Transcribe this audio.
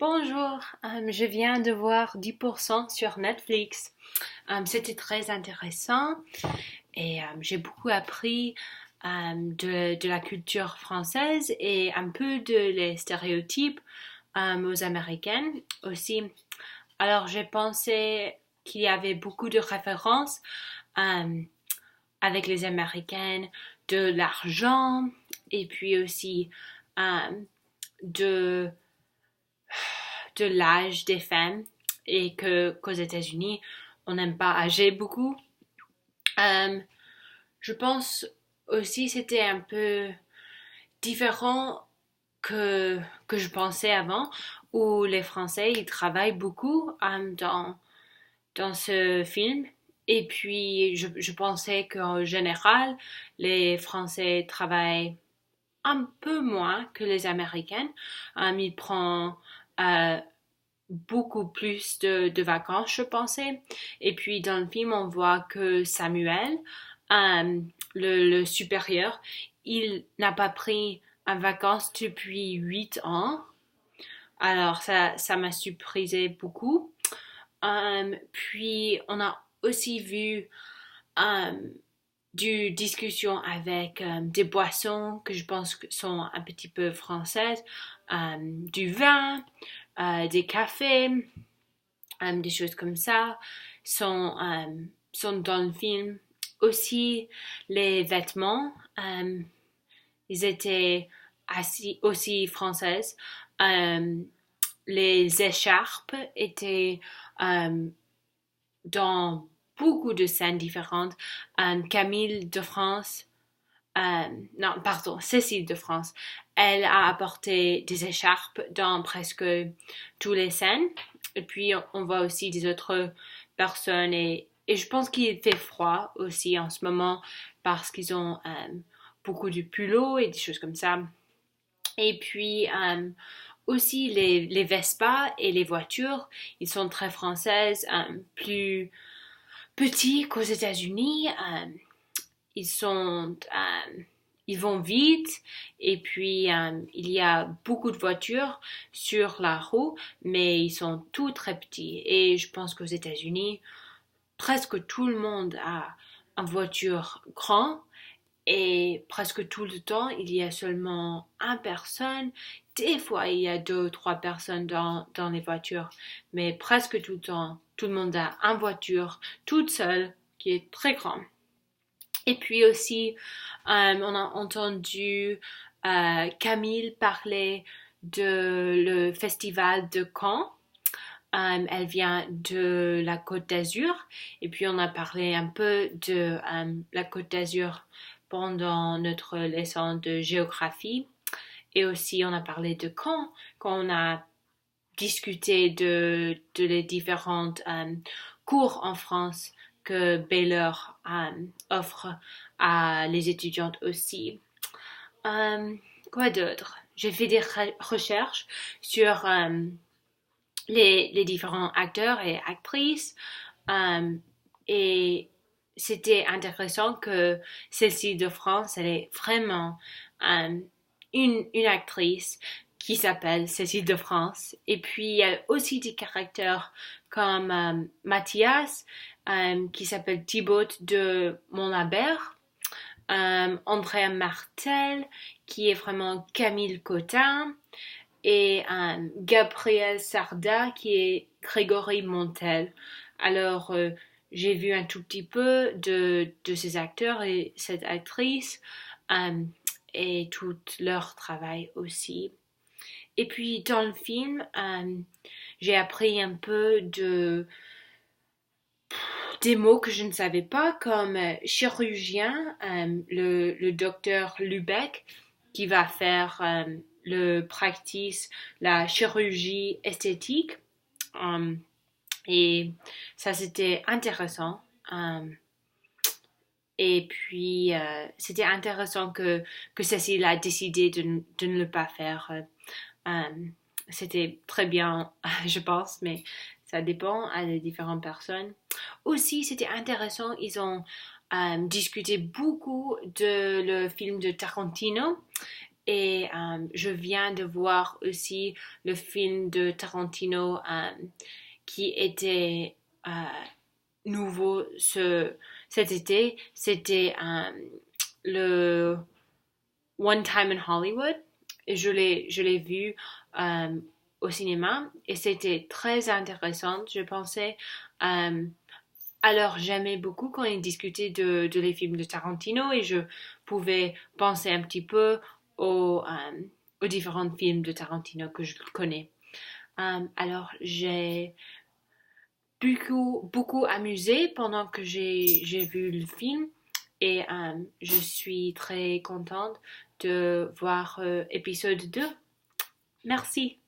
Bonjour, je viens de voir 10% sur Netflix. C'était très intéressant et j'ai beaucoup appris de la culture française et un peu de les stéréotypes aux Américaines aussi. Alors j'ai pensé qu'il y avait beaucoup de références euh, avec les Américaines, de l'argent et puis aussi euh, de l'âge des femmes et qu'aux États-Unis, on n'aime pas âger beaucoup. Euh, je pense aussi c'était un peu différent que je pensais avant, où les Français ils travaillent beaucoup dans ce film. Et puis je pensais qu'en général, les Français travaillent un peu moins que les Américaines. Ils prennent euh, beaucoup plus de vacances, je pensais. Et puis dans le film, on voit que Samuel, euh, le supérieur, il n'a pas pris en vacances depuis 8 ans. Alors ça m'a surprisé beaucoup. Puis on a aussi vu euh, du discussion avec des boissons que je pense que sont un petit peu françaises, du vin, des cafés, des choses comme ça sont dans le film. Aussi, les vêtements, ils étaient aussi françaises. Euh, les écharpes étaient euh, dans beaucoup de scènes différentes. Camille de France, non, pardon, Cécile de France, elle a apporté des écharpes dans presque toutes les scènes. Et puis, on voit aussi des autres personnes et je pense qu'il fait froid aussi en ce moment parce qu'ils ont beaucoup de pullos et des choses comme ça. Et puis, aussi les Vespa et les voitures, ils sont très françaises, plus petits qu'aux États-Unis. Ils sont, ils vont vite et puis il y a beaucoup de voitures sur la route, mais ils sont tous très petits. Et je pense qu'aux États-Unis, presque tout le monde a une voiture grande et presque tout le temps, il y a seulement une personne. Des fois, il y a deux ou trois personnes dans les voitures, mais presque tout le temps, tout le monde a une voiture toute seule qui est très grande. Et puis aussi, on a entendu Camille parler de le festival de Caen. Elle vient de la Côte d'Azur. Et puis on a parlé un peu de la Côte d'Azur pendant notre leçon de géographie. Et aussi on a parlé de Caen, quand on a discuté de les différentes cours en France que Baylor offre à les étudiantes aussi. Euh, Quoi d'autre? J'ai fait des recherches sur les différents acteurs et actrices euh, et c'était intéressant que celle-ci de France, elle est vraiment euh, une actrice qui s'appelle Cécile de France. Et puis, il y a aussi des caractères comme Mathias, qui s'appelle Thibaut de Montlabert, Andrea Martel, qui est vraiment Camille Cotin, et Gabriel Sarda, qui est Grégory Montel. Alors, j'ai vu un tout petit peu de ces acteurs et cette actrice, euh, et tout leur travail aussi. Et puis dans le film, j'ai appris un peu des mots que je ne savais pas, comme chirurgien, le docteur Lubeck, qui va faire le practice, la chirurgie esthétique. Euh, et ça, c'était intéressant. Et puis, c'était intéressant que Cécile a décidé de ne le pas faire. C'était très bien, je pense, mais ça dépend à les différentes personnes. Aussi, c'était intéressant, ils ont discuté beaucoup de le film de Tarantino Et je viens de voir aussi le film de Tarantino qui était nouveau cet été. C'était le One Time in Hollywood. Et je l'ai vu euh, au cinéma et c'était très intéressant. Je pensais, euh, alors j'aimais beaucoup quand il discutait de les films de Tarantino et je pouvais penser un petit peu aux différents films de Tarantino que je connais. Alors j'ai beaucoup amusé pendant que j'ai vu le film et je suis très contente de voir épisode 2. Merci.